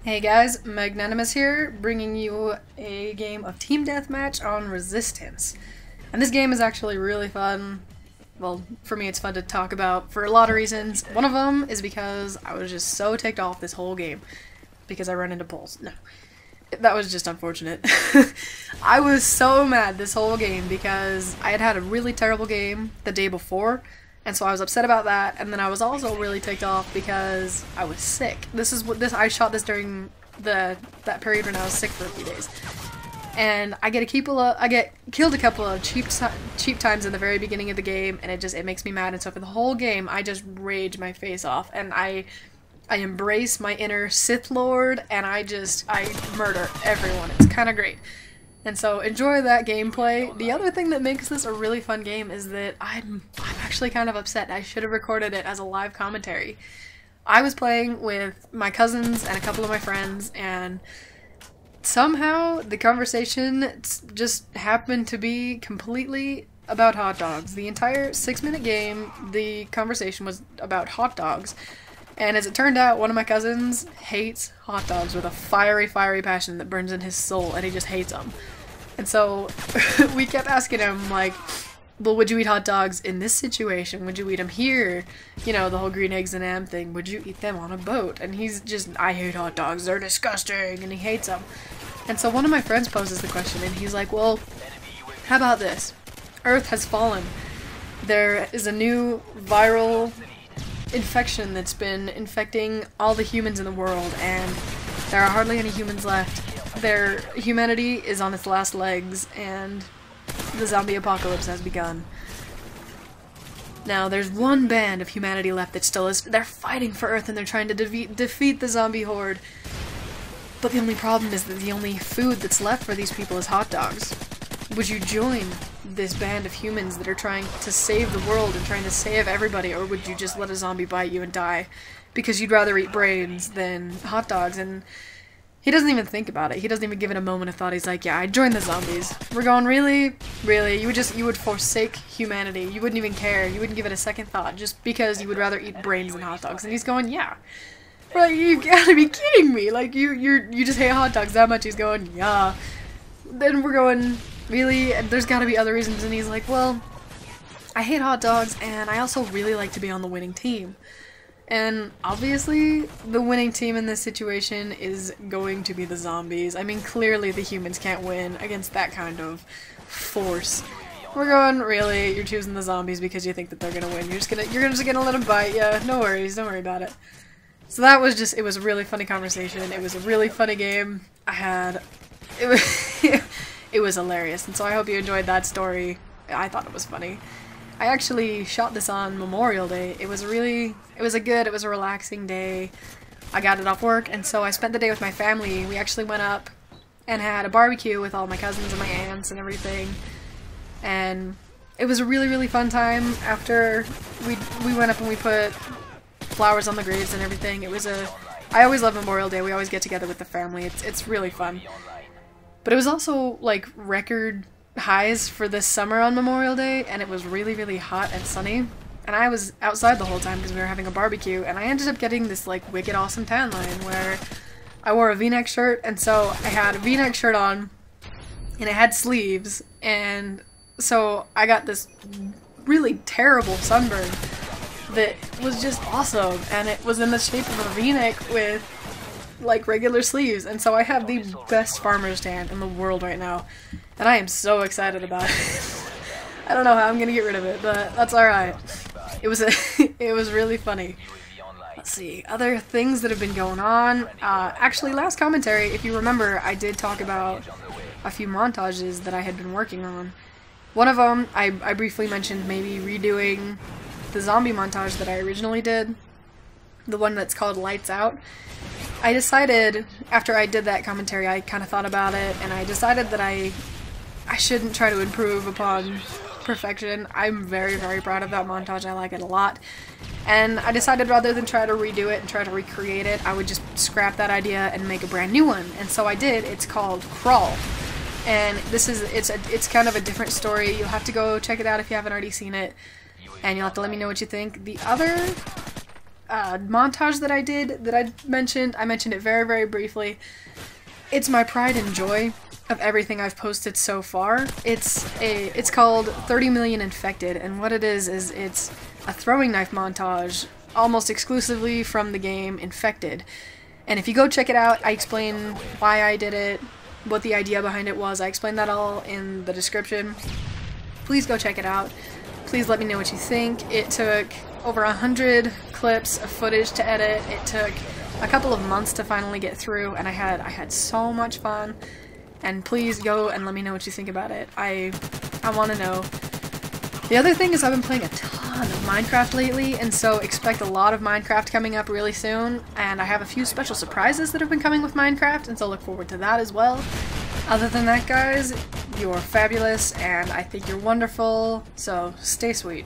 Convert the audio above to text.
Hey guys, Magnanimous here, bringing you a game of Team Deathmatch on Resistance. And this game is actually really fun. Well, for me it's fun to talk about for a lot of reasons. One of them is because I was just so ticked off this whole game because I run into poles. No, that was just unfortunate. I was so mad this whole game because I had had a really terrible game the day before, and so I was upset about that, and then I was also really ticked off because I was sick. I shot this during that period when I was sick for a few days. And I get killed a couple of cheap times in the very beginning of the game, and it makes me mad, and so for the whole game I just rage my face off, and I embrace my inner Sith Lord, and I murder everyone. It's kind of great. And so enjoy that gameplay. The other thing that makes this a really fun game is that I'm actually kind of upset. I should have recorded it as a live commentary. I was playing with my cousins and a couple of my friends, and somehow the conversation just happened to be completely about hot dogs. The entire 6-minute game, the conversation was about hot dogs. And as it turned out, one of my cousins hates hot dogs with a fiery, fiery passion that burns in his soul, and he just hates them. And so we kept asking him, like, well, would you eat hot dogs in this situation? Would you eat them here? You know, the whole green eggs and ham thing. Would you eat them on a boat? And he's just, I hate hot dogs, they're disgusting, and he hates them. And so one of my friends poses the question, and he's like, well, how about this? Earth has fallen. There is a new viral infection that's been infecting all the humans in the world, and there are hardly any humans left. Humanity is on its last legs, and the zombie apocalypse has begun. Now, there's one band of humanity left that still is. They're fighting for Earth, and they're trying to defeat the zombie horde. But the only problem is that the only food that's left for these people is hot dogs. Would you join this band of humans that are trying to save the world and trying to save everybody, or would you just let a zombie bite you and die because you'd rather eat brains than hot dogs? And he doesn't even think about it. He doesn't even give it a moment of thought. He's like, yeah, I'd join the zombies. We're going, really? Really? You would forsake humanity. You wouldn't even care. You wouldn't give it a second thought just because you would rather eat brains than hot dogs. And he's going, yeah. Like, you gotta be kidding me. Like, you just hate hot dogs that much. He's going, yeah. Then we're going, really? And there's gotta be other reasons. And he's like, well, I hate hot dogs, and I also really like to be on the winning team. And obviously, the winning team in this situation is going to be the zombies. I mean, clearly the humans can't win against that kind of force. We're going, really? You're choosing the zombies because you think that they're gonna win. You're just gonna let them bite. Yeah, no worries. Don't worry about it. So that was it was a really funny conversation. It was a really funny game. It was hilarious, and so I hope you enjoyed that story. I thought it was funny. I actually shot this on Memorial Day. It was a relaxing day. I got it off work, and so I spent the day with my family. We actually went up and had a barbecue with all my cousins and my aunts and everything. And it was a really, really fun time. After we went up and we put flowers on the graves and everything. I always love Memorial Day. We always get together with the family. It's really fun. But it was also like record highs for this summer on Memorial Day, and it was really, really hot and sunny. And I was outside the whole time because we were having a barbecue, and I ended up getting this like wicked awesome tan line where I wore a v-neck shirt, and so I had a v-neck shirt on, and it had sleeves, and so I got this really terrible sunburn that was just awesome, and it was in the shape of a v-neck with like regular sleeves, and so I have the best farmer's tan in the world right now, and I am so excited about it. I don't know how I'm gonna get rid of it, but that's alright. It was really funny. Let's see, other things that have been going on. Actually, last commentary, if you remember, I did talk about a few montages that I had been working on. One of them, I briefly mentioned maybe redoing the zombie montage that I originally did, the one that's called Lights Out. I decided, after I did that commentary, I kind of thought about it, and I decided that I shouldn't try to improve upon perfection. I'm very, very proud of that montage. I like it a lot. And I decided rather than try to redo it and try to recreate it, I would just scrap that idea and make a brand new one. And so I did. It's called Crawl. And it's kind of a different story. You'll have to go check it out if you haven't already seen it. And you'll have to let me know what you think. The other montage that I did, that I mentioned it very, very briefly. It's my pride and joy of everything I've posted so far. It's called 30 Million Infected, and what it is it's a throwing knife montage almost exclusively from the game Infected. And if you go check it out, I explain why I did it, what the idea behind it was. I explain that all in the description. Please go check it out. Please let me know what you think. It took over 100 clips of footage to edit. It took a couple of months to finally get through, and I had so much fun. And please go and let me know what you think about it. I want to know. The other thing is I've been playing a ton of Minecraft lately, and so expect a lot of Minecraft coming up really soon, and I have a few special surprises that have been coming with Minecraft, and so look forward to that as well. Other than that, guys, you're fabulous, and I think you're wonderful, so stay sweet.